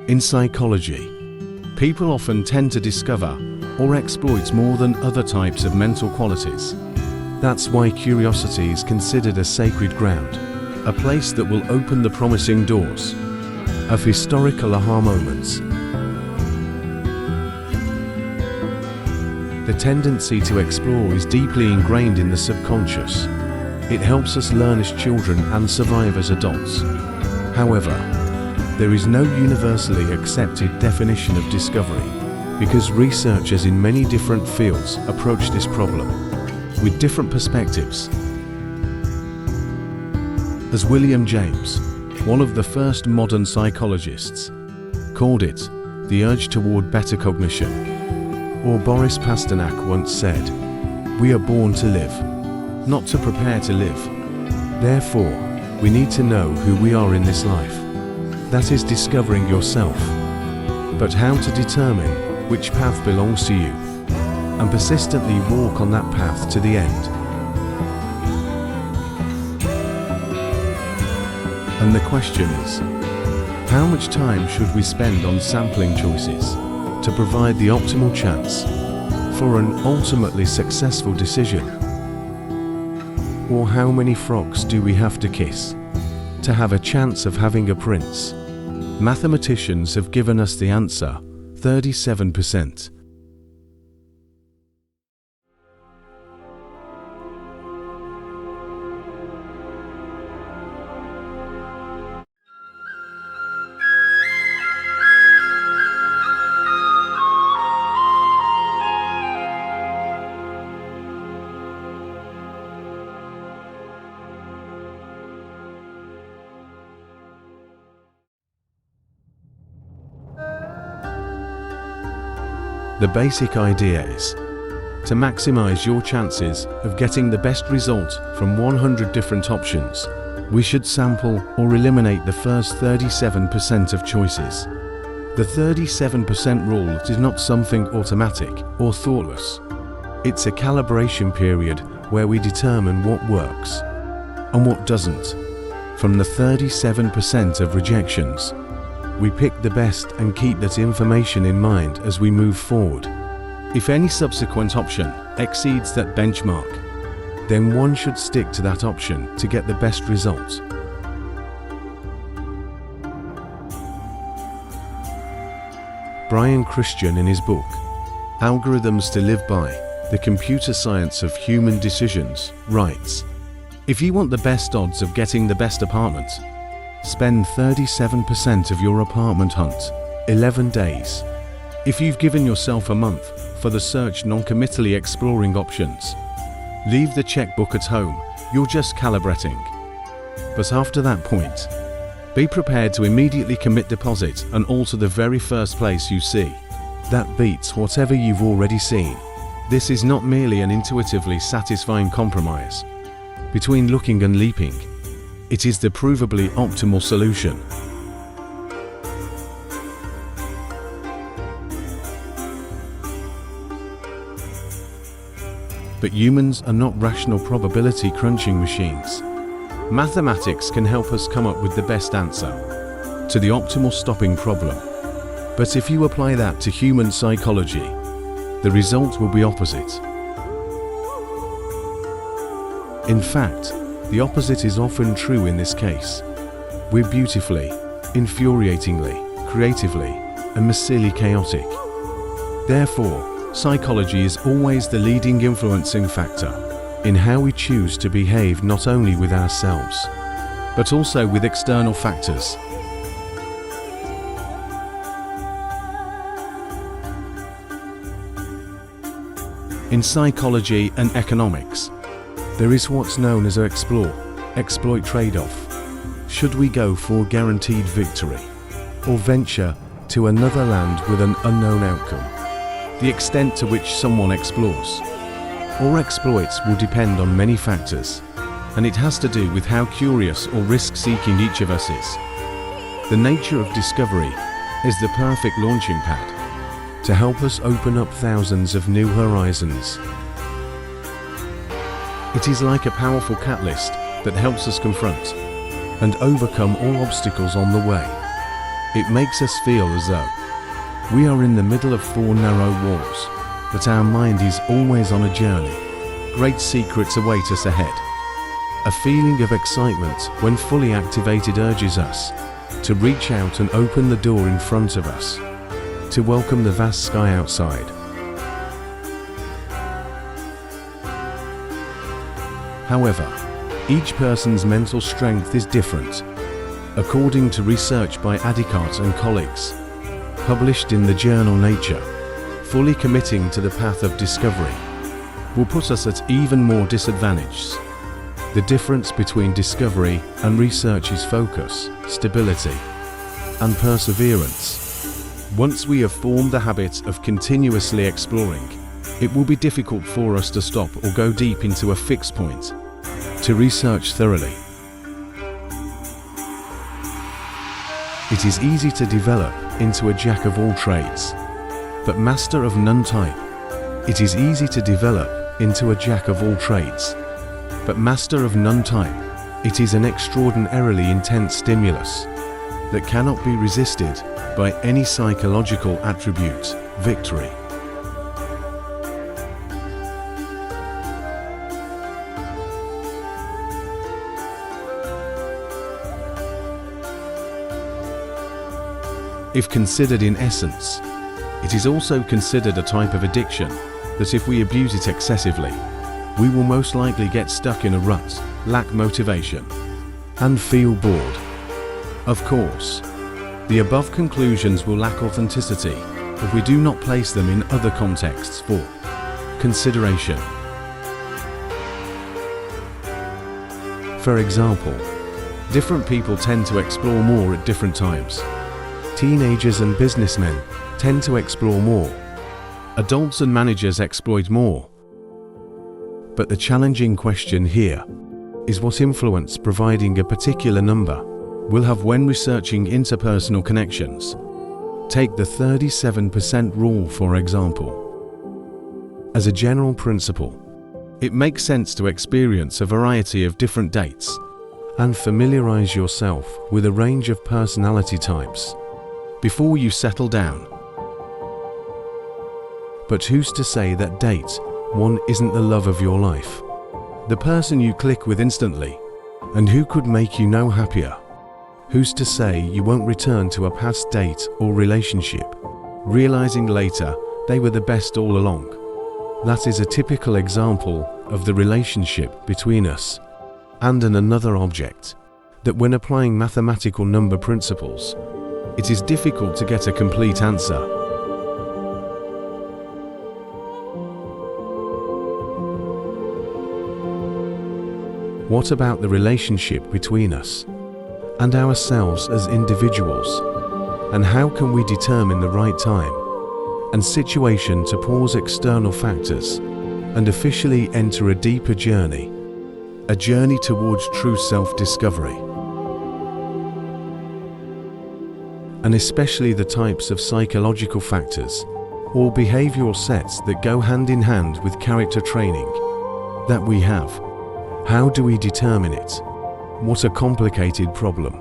In psychology, people often tend to discover or exploit more than other types of mental qualities. That's why curiosity is considered a sacred ground, a place that will open the promising doors of historical aha moments. The tendency to explore is deeply ingrained in the subconscious. It helps us learn as children and survive as adults. However, there is no universally accepted definition of discovery, because researchers in many different fields approach this problem with different perspectives. As William James, one of the first modern psychologists, called it the urge toward better cognition, or Boris Pasternak once said, "We are born to live, not to prepare to live. Therefore, we need to know who we are in this life." That is discovering yourself. But how to determine which path belongs to you, and persistently walk on that path to the end. And the question is, how much time should we spend on sampling choices to provide the optimal chance for an ultimately successful decision? Or how many frogs do we have to kiss to have a chance of having a prince? Mathematicians have given us the answer, 37%. The basic idea is to maximize your chances of getting the best result from 100 different options. We should sample or eliminate the first 37% of choices. The 37% rule is not something automatic or thoughtless. It's a calibration period where we determine what works and what doesn't. From the 37% of rejections, we pick the best and keep that information in mind as we move forward. If any subsequent option exceeds that benchmark, then one should stick to that option to get the best result. Brian Christian, in his book, Algorithms to Live By, The Computer Science of Human Decisions, writes, "If you want the best odds of getting the best apartment, spend 37% of your apartment hunt, 11 days. If you've given yourself a month for the search non-committally exploring options, leave the checkbook at home, you're just calibrating. But after that point, be prepared to immediately commit deposit and alter the very first place you see. That beats whatever you've already seen." This is not merely an intuitively satisfying compromise between looking and leaping. It is the provably optimal solution. But humans are not rational probability crunching machines. Mathematics can help us come up with the best answer to the optimal stopping problem. But if you apply that to human psychology, the result will be opposite. In fact, the opposite is often true in this case. We're beautifully, infuriatingly, creatively, and messily chaotic. Therefore, psychology is always the leading influencing factor in how we choose to behave, not only with ourselves, but also with external factors. In psychology and economics, there is what's known as an exploit trade-off. Should we go for guaranteed victory, or venture to another land with an unknown outcome? The extent to which someone explores or exploits will depend on many factors, and it has to do with how curious or risk-seeking each of us is. The nature of discovery is the perfect launching pad to help us open up thousands of new horizons. It is like a powerful catalyst that helps us confront and overcome all obstacles on the way. It makes us feel as though we are in the middle of four narrow walls, that our mind is always on a journey. Great secrets await us ahead. A feeling of excitement when fully activated urges us to reach out and open the door in front of us, to welcome the vast sky outside. However, each person's mental strength is different. According to research by Adicott and colleagues, published in the journal Nature, fully committing to the path of discovery will put us at even more disadvantages. The difference between discovery and research is focus, stability, and perseverance. Once we have formed the habit of continuously exploring, it will be difficult for us to stop or go deep into a fixed point, to research thoroughly. It is easy to develop into a jack of all trades, but master of none type. It is easy to develop into a jack of all trades, but master of none type. It is an extraordinarily intense stimulus that cannot be resisted by any psychological attribute, victory. If considered in essence, it is also considered a type of addiction that if we abuse it excessively, we will most likely get stuck in a rut, lack motivation, and feel bored. Of course, the above conclusions will lack authenticity if we do not place them in other contexts for consideration. For example, different people tend to explore more at different times. Teenagers and businessmen tend to explore more. Adults and managers exploit more. But the challenging question here is what influence providing a particular number will have when researching interpersonal connections. Take the 37% rule, for example. As a general principle, it makes sense to experience a variety of different dates and familiarize yourself with a range of personality types before you settle down. But who's to say that date one isn't the love of your life? The person you click with instantly, and who could make you no happier? Who's to say you won't return to a past date or relationship, realizing later they were the best all along? That is a typical example of the relationship between us and another object, that when applying mathematical number principles, it is difficult to get a complete answer. What about the relationship between us and ourselves as individuals? And how can we determine the right time and situation to pause external factors and officially enter a deeper journey, a journey towards true self-discovery? And especially the types of psychological factors or behavioral sets that go hand in hand with character training that we have. How do we determine it? What a complicated problem.